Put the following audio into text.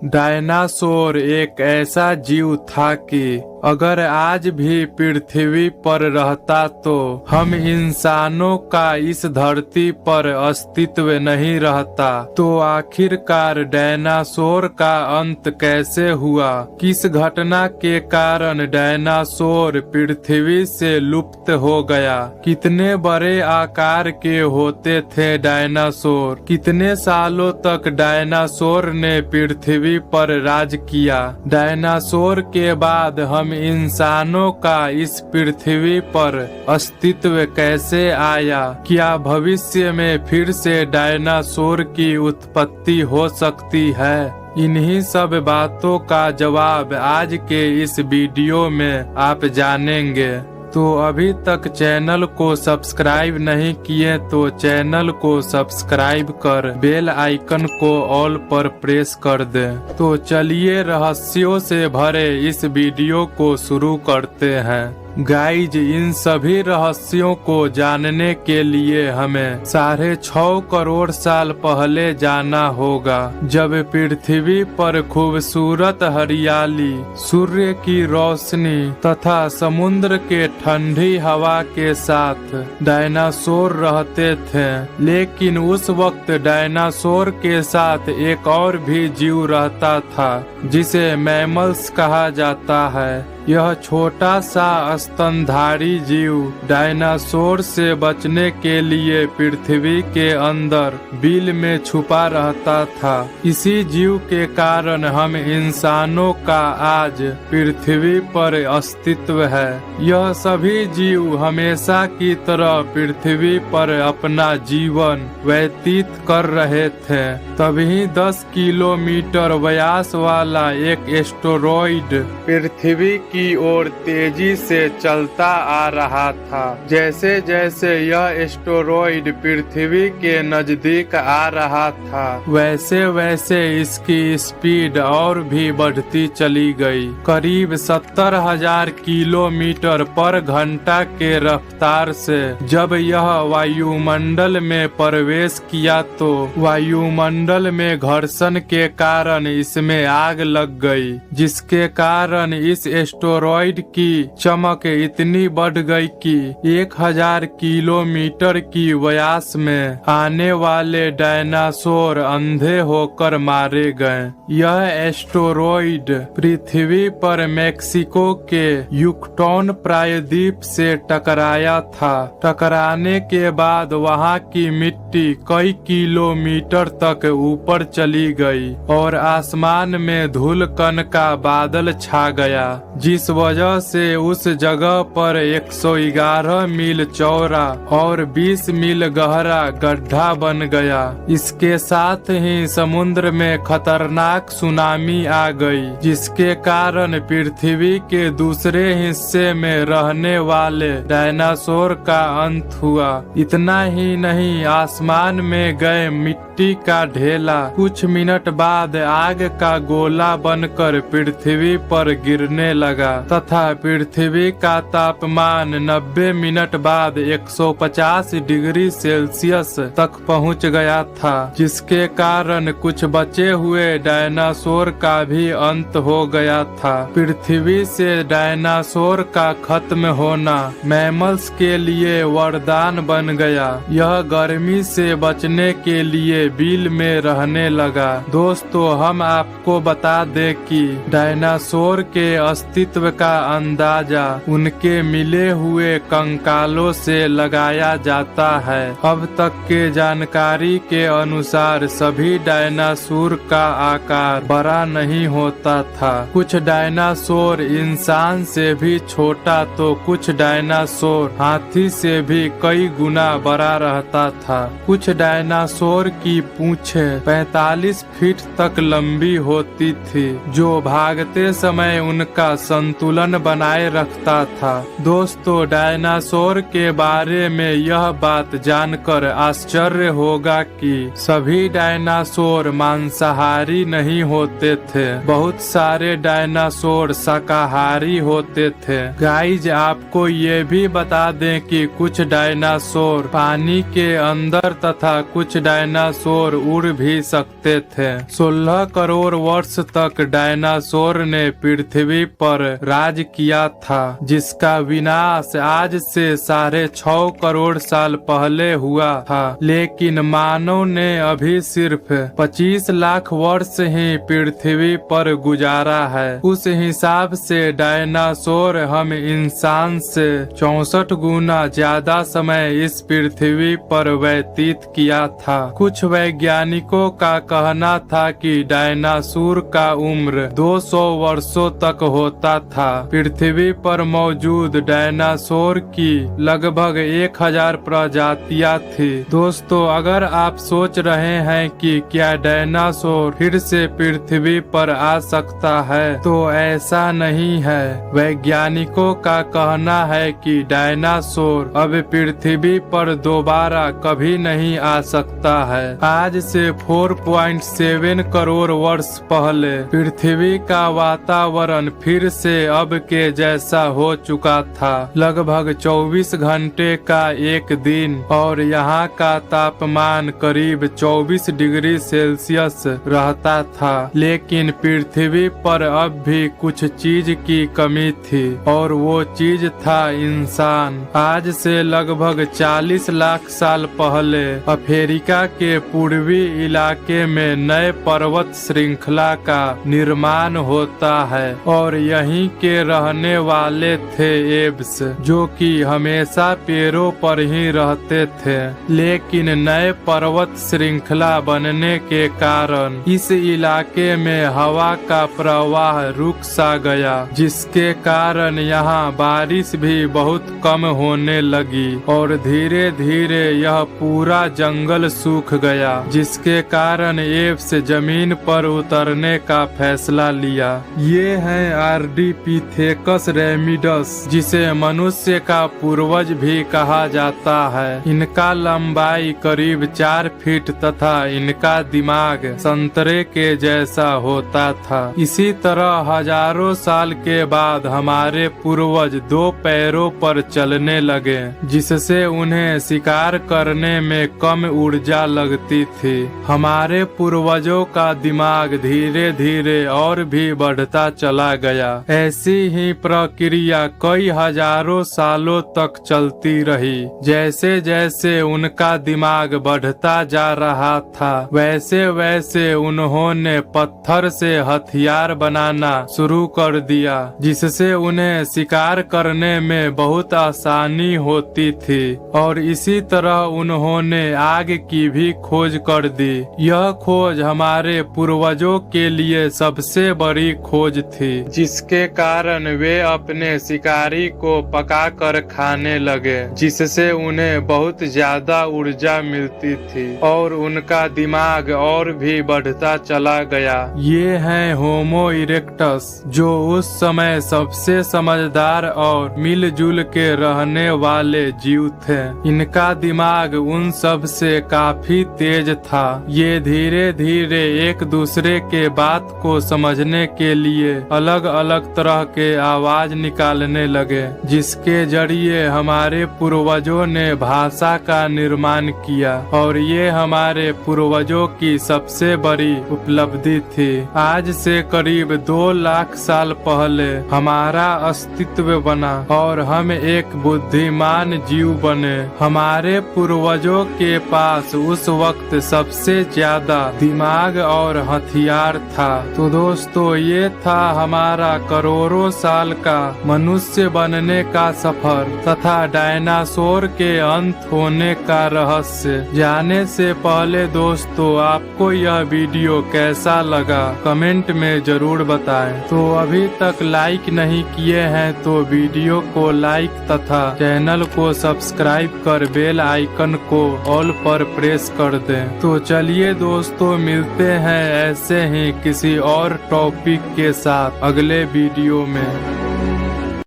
Dinosaur एक ऐसा जीव था कि अगर आज भी पृथ्वी पर रहता तो हम इंसानों का इस धरती पर अस्तित्व नहीं रहता। तो आखिरकार डायनासोर का अंत कैसे हुआ? किस घटना के कारण डायनासोर पृथ्वी से लुप्त हो गया? कितने बड़े आकार के होते थे डायनासोर? कितने सालों तक डायनासोर ने पृथ्वी पर राज किया? डायनासोर के बाद हम इंसानों का इस पृथ्वी पर अस्तित्व कैसे आया? क्या भविष्य में फिर से डायनासोर की उत्पत्ति हो सकती है? इन्हीं सब बातों का जवाब आज के इस वीडियो में आप जानेंगे। तो अभी तक चैनल को सब्सक्राइब नहीं किए तो चैनल को सब्सक्राइब कर बेल आइकन को ऑल पर प्रेस कर दें। तो चलिए रहस्यों से भरे इस वीडियो को शुरू करते हैं। गाइज, इन सभी रहस्यों को जानने के लिए हमें 6.5 करोड़ साल पहले जाना होगा, जब पृथ्वी पर खूबसूरत हरियाली, सूर्य की रोशनी तथा समुद्र के ठंडी हवा के साथ डायनासोर रहते थे। लेकिन उस वक्त डायनासोर के साथ एक और भी जीव रहता था जिसे मैमल्स कहा जाता है। यह छोटा सा स्तनधारी जीव डायनासोर से बचने के लिए पृथ्वी के अंदर बिल में छुपा रहता था। इसी जीव के कारण हम इंसानों का आज पृथ्वी पर अस्तित्व है। यह सभी जीव हमेशा की तरह पृथ्वी पर अपना जीवन व्यतीत कर रहे थे। तभी 10 किलोमीटर व्यास वाला एक एस्टेरॉयड पृथ्वी की ओर तेजी से चलता आ रहा था। जैसे जैसे यह एस्टेरॉयड पृथ्वी के नजदीक आ रहा था, वैसे वैसे इसकी स्पीड और भी बढ़ती चली गई। करीब 70,000 किलोमीटर पर घंटा के रफ्तार से जब यह वायुमंडल में प्रवेश किया तो वायुमंडल में घर्षण के कारण इसमें आग लग गई, जिसके कारण इस एस्टेरॉयड की चमक इतनी बढ़ गई कि 1000 किलोमीटर की व्यास में आने वाले डायनासोर अंधे होकर मारे गए। यह एस्टेरॉयड पृथ्वी पर मेक्सिको के युकटॉन प्रायद्वीप से टकराया था। टकराने के बाद वहां की मिट्टी कई किलोमीटर तक ऊपर चली गई और आसमान में धूल कण का बादल छा गया, जिस वजह से उस जगह पर 111 मील चौड़ा और 20 मील गहरा गड्ढा बन गया। इसके साथ ही समुद्र में खतरनाक सुनामी आ गई, जिसके कारण पृथ्वी के दूसरे हिस्से में रहने वाले डायनासोर का अंत हुआ। इतना ही नहीं, आसमान में गए मिट्टी का ढेला कुछ मिनट बाद आग का गोला बनकर पृथ्वी पर गिरने लगा तथा पृथ्वी का तापमान 90 मिनट बाद 150 डिग्री सेल्सियस तक पहुंच गया था, जिसके कारण कुछ बचे हुए डायनासोर का भी अंत हो गया था। पृथ्वी से डायनासोर का खत्म होना मैमल्स के लिए वरदान बन गया। यह गर्मी से बचने के लिए बिल में रहने लगा। दोस्तों, हम आपको बता दें कि डायनासोर के अस्तित्व का अंदाजा उनके मिले हुए कंकालों से लगाया जाता है। अब तक के जानकारी के अनुसार सभी डायनासोर का आकार बड़ा नहीं होता था। कुछ डायनासोर इंसान से भी छोटा तो कुछ डायनासोर हाथी से भी कई गुना बड़ा रहता था। कुछ डायनासोर की पूंछें 45 फीट तक लंबी होती थी, जो भागते समय उनका संतुलन बनाए रखता था। दोस्तों, डायनासोर के बारे में यह बात जानकर आश्चर्य होगा कि सभी डायनासोर मांसाहारी नहीं होते थे। बहुत सारे डायनासोर शाकाहारी होते थे। गाइज, आपको ये भी बता दें कि कुछ डायनासोर पानी के अंदर तथा कुछ डायनासोर उड़ भी सकते थे। 16 करोड़ वर्ष तक डायनासोर ने पृथ्वी पर राज किया था, जिसका विनाश आज से 6.5 करोड़ साल पहले हुआ था। लेकिन मानव ने अभी सिर्फ 25 लाख वर्ष ही पृथ्वी पर गुजारा है। उस हिसाब से डायनासोर हम इंसान से 64 गुना ज्यादा समय इस पृथ्वी पर व्यतीत किया था। कुछ वैज्ञानिकों का कहना था कि डायनासोर का उम्र 200 वर्षों तक होता था। पृथ्वी पर मौजूद डायनासोर की लगभग 1000 प्रजातियां थी। दोस्तों, अगर आप सोच रहे हैं कि क्या डायनासोर फिर से पृथ्वी पर आ सकता है, तो ऐसा नहीं है। वैज्ञानिकों का कहना है कि डायनासोर अब पृथ्वी पर दोबारा कभी नहीं आ सकता है। आज से 4.7 करोड़ वर्ष पहले पृथ्वी का वातावरण फिर से अब के जैसा हो चुका था। लगभग 24 घंटे का एक दिन और यहाँ का तापमान करीब 24 डिग्री सेल्सियस रहता था। लेकिन पृथ्वी पर अब भी कुछ चीज की कमी थी और वो चीज था इंसान। आज से लगभग 40 लाख साल पहले अफ्रीका के पूर्वी इलाके में नए पर्वत श्रृंखला का निर्माण होता है और यहीं के रहने वाले थे एब्स, जो कि हमेशा पेड़ों पर ही रहते थे। लेकिन नए पर्वत श्रृंखला बनने के कारण इस इलाके में हवा का प्रवाह रुक सा गया, जिसके कारण यहाँ बारिश भी बहुत कम होने लगी और धीरे धीरे यह पूरा जंगल सूख गया, जिसके कारण एब्स जमीन पर उतरने का फैसला लिया। ये हैं आर्डिपिथेकस रेमिडस, जिसे मनुष्य का पूर्वज भी कहा जाता है। इनका लंबाई करीब 4 फीट तथा इनका दिमाग संतरे के जैसा होता था। इसी तरह हजारों साल के बाद हमारे पूर्वज 2 पैरों पर चलने लगे, जिससे उन्हें शिकार करने में कम ऊर्जा लगती थी। हमारे पूर्वजों का दिमाग धीरे धीरे और भी बढ़ता चला गया। ऐसी ही प्रक्रिया कई हजारों सालों तक चलती रही। जैसे जैसे उनका दिमाग बढ़ता जा रहा था, वैसे वैसे उन्होंने पत्थर से हथियार बनाना शुरू कर दिया, जिससे उन्हें शिकार करने में बहुत आसानी होती थी। और इसी तरह उन्होंने आग की भी खोज कर दी। यह खोज हमारे पूर्वजों के लिए सबसे बड़ी खोज थी, जिसके कारण वे अपने शिकारी को पकाकर खाने लगे, जिससे उन्हें बहुत ज्यादा ऊर्जा मिलती थी और उनका दिमाग और भी बढ़ता चला गया। ये हैं होमो इरेक्टस, जो उस समय सबसे समझदार और मिलजुल के रहने वाले जीव थे। इनका दिमाग उन सब से काफी तेज था। ये धीरे धीरे एक दूसरे के बात को समझने के लिए अलग अलग तरह के आवाज निकालने लगे, जिसके जरिए हमारे पूर्वजों ने भाषा का निर्माण किया और ये हमारे पूर्वजों की सबसे बड़ी उपलब्धि थी। आज से करीब 2 लाख साल पहले हमारा अस्तित्व बना और हम एक बुद्धिमान जीव बने। हमारे पूर्वजों के पास उस वक्त सबसे ज्यादा दिमाग और हथियार था। तो दोस्तों, ये था हमारा करोड़ों साल का मनुष्य बनने का सफर तथा डायनासोर के अंत होने का रहस्य। जाने से पहले दोस्तों, आपको यह वीडियो कैसा लगा कमेंट में जरूर बताएं। तो अभी तक लाइक नहीं किए हैं तो वीडियो को लाइक तथा चैनल को सब्सक्राइब कर बेल आइकन को ऑल पर प्रेस कर दें। तो चलिए दोस्तों, मिलते हैं ऐसे ही किसी और टॉपिक के साथ अगले वीडियो में।